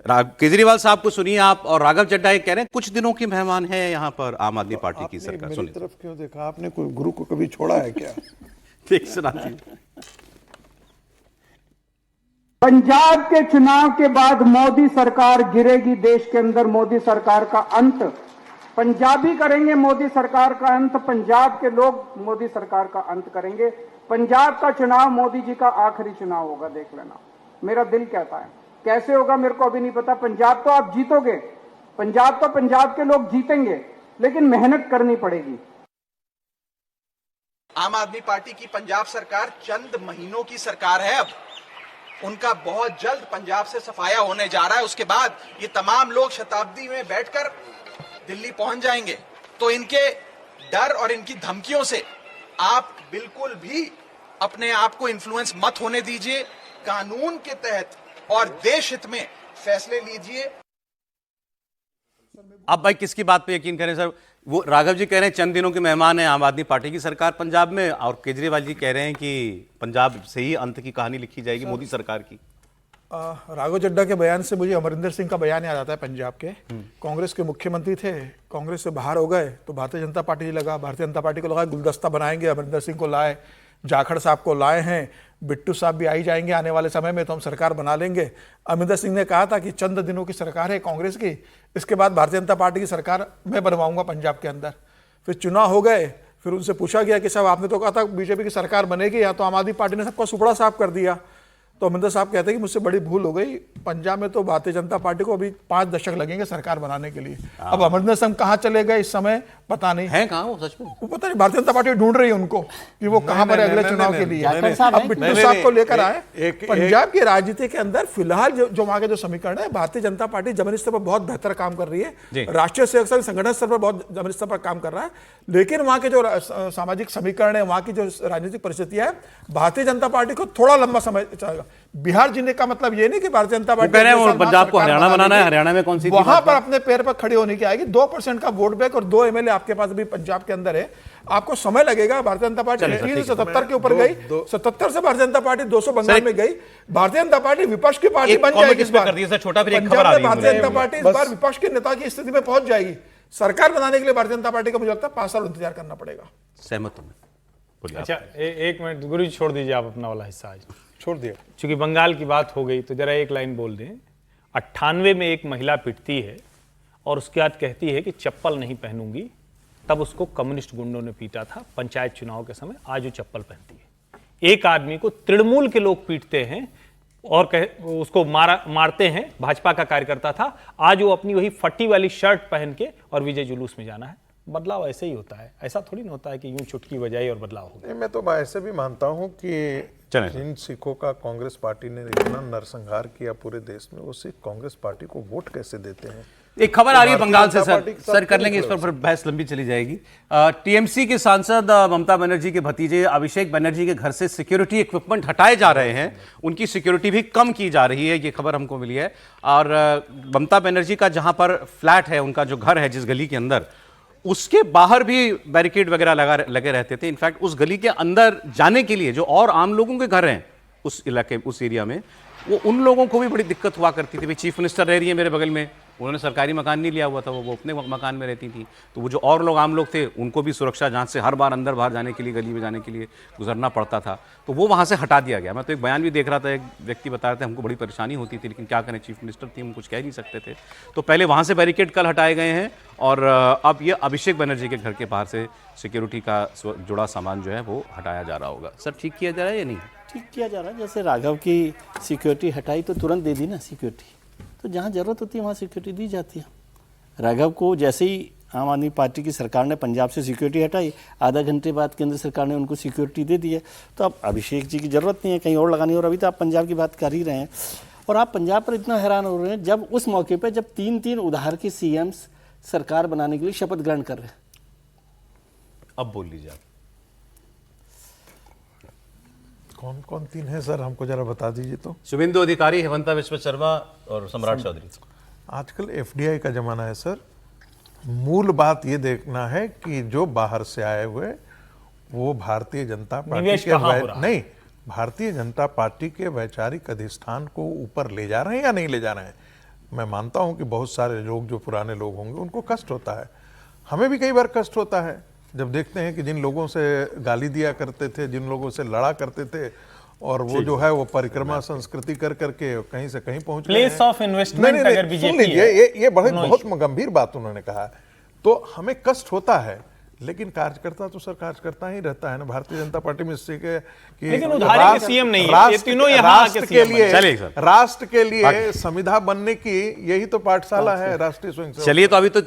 केजरीवाल साहब को सुनिए आप। और राघव चड्ढा ये कह रहे हैं कुछ दिनों की मेहमान है यहाँ पर आम आदमी पार्टी की सरकार। मेरी तरफ क्यों देखा आपने? कोई गुरु को कभी छोड़ा है क्या? ठीक सुना दीजिए। पंजाब के चुनाव के बाद मोदी सरकार गिरेगी, देश के अंदर मोदी सरकार का अंत पंजाबी करेंगे, मोदी सरकार का अंत पंजाब के लोग मोदी सरकार का अंत करेंगे। पंजाब का चुनाव मोदी जी का आखिरी चुनाव होगा, देख लेना। मेरा दिल कहता है, कैसे होगा मेरे को अभी नहीं पता। पंजाब तो आप जीतोगे, पंजाब तो पंजाब के लोग जीतेंगे, लेकिन मेहनत करनी पड़ेगी। आम आदमी पार्टी की पंजाब सरकार चंद महीनों की सरकार है। अब उनका बहुत जल्द पंजाब से सफाया होने जा रहा है। उसके बाद ये तमाम लोग शताब्दी में बैठकर दिल्ली पहुंच जाएंगे। तो इनके डर और इनकी धमकियों से आप बिल्कुल भी अपने आप को इन्फ्लुएंस मत होने दीजिए। कानून के तहत और देश हित में फैसले लीजिए। अब भाई किसकी बात पे यकीन करें सर? वो राघव जी कह रहे हैं चंद दिनों के मेहमान हैं आम आदमी पार्टी की सरकार पंजाब में, और केजरीवाल जी कह रहे हैं कि पंजाब से ही अंत की कहानी लिखी जाएगी मोदी सरकार की। राघव चड्ढा के बयान से मुझे अमरिंदर सिंह का बयान याद आता है। पंजाब के कांग्रेस के मुख्यमंत्री थे, कांग्रेस से बाहर हो गए तो भारतीय जनता पार्टी लगा, भारतीय जनता पार्टी को लगा गुलदस्ता बनाएंगे, अमरिंदर सिंह को लाए, जाखड़ साहब को लाए हैं, बिट्टू साहब भी आई जाएंगे आने वाले समय में तो हम सरकार बना लेंगे। अमरिंदर सिंह ने कहा था कि चंद दिनों की सरकार है कांग्रेस की, इसके बाद भारतीय जनता पार्टी की सरकार मैं बनवाऊंगा पंजाब के अंदर। फिर चुनाव हो गए, फिर उनसे पूछा गया कि साहब आपने तो कहा था बीजेपी की सरकार बनेगी, या तो आम आदमी पार्टी ने सबका सुपड़ा साफ कर दिया। तो अमरिंदर साहब कहते हैं कि मुझसे बड़ी भूल हो गई, पंजाब में तो भारतीय जनता पार्टी को अभी 5 दशक लगेंगे सरकार बनाने के लिए। अब अमरिंदर सिंह कहाँ चले गए इस समय पता नहीं है, कहाँ वो सच में वो पता नहीं। भारतीय जनता पार्टी ढूंढ रही है उनको कि वो कहां पर अगले चुनाव के लिए। अब बिट्टू साहब को लेकर आए। पंजाब की राजनीति के अंदर फिलहाल जो वहां के जो समीकरण है, भारतीय जनता पार्टी जमीनी स्तर पर बहुत बेहतर काम कर रही है, राष्ट्रीय सेवक संगठन स्तर पर बहुत जमीनी स्तर पर काम कर रहा है, लेकिन वहां के जो सामाजिक समीकरण है, वहां की जो राजनीतिक परिस्थितियां है, भारतीय जनता पार्टी को थोड़ा लंबा समय चाहिए। बिहार जीने का मतलब ये नहीं कि भारतीय जनता पार्टी पंजाब को हरियाणा बनाना है, हरियाणा में कौन सी वहां पर अपने पैर पर खड़ी होने की आएगी। 2% का वोट बैंक और 2 एमएलए आपके पास अभी पंजाब के अंदर है, आपको समय लगेगा। भारतीय जनता पार्टी 77 के ऊपर गई, 77 से भारतीय जनता पार्टी 200 बंगाल में गई। भारतीय जनता पार्टी विपक्ष की पार्टी बन जाएगी इस बार। भारतीय जनता पार्टी इस बार विपक्ष के नेता की स्थिति में पहुंच जाएगी। सरकार बनाने के लिए भारतीय जनता पार्टी को मुझे लगता है 5 साल इंतजार करना पड़ेगा। सहमत हूं। अच्छा एक मिनट गुरु जी, छोड़ दीजिए आप अपना वाला हिस्सा आज छोड़ दिया। क्योंकि बंगाल की बात हो गई तो जरा एक लाइन बोल दें। 98 में एक महिला पिटती है और उसके बाद कहती है कि चप्पल नहीं पहनूंगी, तब उसको कम्युनिस्ट गुंडों ने पीटा था पंचायत चुनाव के समय। आज वो चप्पल पहनती है। एक आदमी को तृणमूल के लोग पीटते हैं और उसको मारते हैं, भाजपा का कार्यकर्ता था, आज वो अपनी वही फटी वाली शर्ट पहन के और विजय जुलूस में जाना है। बदलाव ऐसे ही होता है, ऐसा थोड़ी ना होता है कि यूं चुटकी बजाई और बदलाव हो गया। मैं तो ऐसे भी मानता हूं कि जिन सिखों का कांग्रेस पार्टी ने इतना नरसंहार किया पूरे देश में, वो सिख कांग्रेस पार्टी को वोट कैसे देते हैं? एक खबर आ रही है बंगाल से सर कर लेंगे इस पर, फिर बहस लंबी चली जाएगी। टीएमसी के सांसद ममता बनर्जी के भतीजे अभिषेक बनर्जी के घर से सिक्योरिटी इक्विपमेंट हटाए जा रहे हैं, उनकी सिक्योरिटी भी कम की जा रही है, ये खबर हमको मिली है। और ममता बनर्जी का जहां पर फ्लैट है, उनका जो घर है जिस गली के अंदर, उसके बाहर भी बैरिकेड वगैरह लगे रहते थे। इनफैक्ट उस गली के अंदर जाने के लिए जो और आम लोगों के घर हैं उस इलाके, उस एरिया में, वो उन लोगों को भी बड़ी दिक्कत हुआ करती थी। भाई चीफ मिनिस्टर रह रही है मेरे बगल में, उन्होंने सरकारी मकान नहीं लिया हुआ था, वो अपने मकान में रहती थी, तो वो जो और लोग आम लोग थे उनको भी सुरक्षा जांच से हर बार अंदर बाहर जाने के लिए, गली में जाने के लिए गुजरना पड़ता था, तो वो वहाँ से हटा दिया गया। मैं तो एक बयान भी देख रहा था, एक व्यक्ति बता रहे थे हमको बड़ी परेशानी होती थी, लेकिन क्या करें, चीफ मिनिस्टर थी, हम कुछ कह नहीं सकते थे। तो पहले वहाँ से बैरिकेड कल हटाए गए हैं और अब ये अभिषेक बनर्जी के घर के बाहर से सिक्योरिटी का जुड़ा सामान जो है वो हटाया जा रहा होगा। सर ठीक किया जा रहा है या नहीं? ठीक किया जा रहा है। जैसे राघव की सिक्योरिटी हटाई तो तुरंत दे दी ना सिक्योरिटी, तो जहाँ ज़रूरत होती है वहाँ सिक्योरिटी दी जाती है। राघव को जैसे ही आम आदमी पार्टी की सरकार ने पंजाब से सिक्योरिटी हटाई, आधा घंटे बाद केंद्र सरकार ने उनको सिक्योरिटी दे दी है। तो अब अभिषेक जी की ज़रूरत नहीं है कहीं और लगानी। और अभी तो आप पंजाब की बात कर ही रहे हैं, और आप पंजाब पर इतना हैरान हो रहे हैं जब उस मौके पर जब 3-3 उधार के सीएम्स सरकार बनाने के लिए शपथ ग्रहण कर रहे हैं। अब बोल लीजिए आप, कौन कौन 3 है सर, हमको जरा बता दीजिए तो। शुभेंदु अधिकारी, हेमंता विश्व शर्मा और सम्राट चौधरी। आजकल एफडीआई का जमाना है सर। मूल बात ये देखना है कि जो बाहर से आए हुए वो भारतीय जनता पार्टी के नहीं, भारतीय जनता पार्टी के वैचारिक अधिष्ठान को ऊपर ले जा रहे हैं या नहीं ले जा रहे हैं। मैं मानता हूं कि बहुत सारे लोग जो पुराने लोग होंगे उनको कष्ट होता है, हमें भी कई बार कष्ट होता है जब देखते हैं कि जिन लोगों से गाली दिया करते थे, जिन लोगों से लड़ा करते थे, और वो जो है वो परिक्रमा संस्कृति कर करके कहीं से कहीं पहुंच गए प्लेस हैं। ऑफ इन्वेस्टमेंट नहीं, नहीं, अगर सुन बीजेपी लीजिए, है, ये बहुत गंभीर बात उन्होंने कहा है। तो हमें कष्ट होता है, लेकिन कार्यकर्ता तो सर कार्यकर्ता ही रहता है ना। भारतीय जनता पार्टी में इससे कि लेकिन उधारी के सीएम नहीं है, ये तीनों यहाँ आके राष्ट्र के सीएम लिए, चलिए सर। राष्ट्र के लिए संविधा बनने की यही तो पाठशाला है राष्ट्रीय स्वयंसेवक। चलिए, तो अभी तो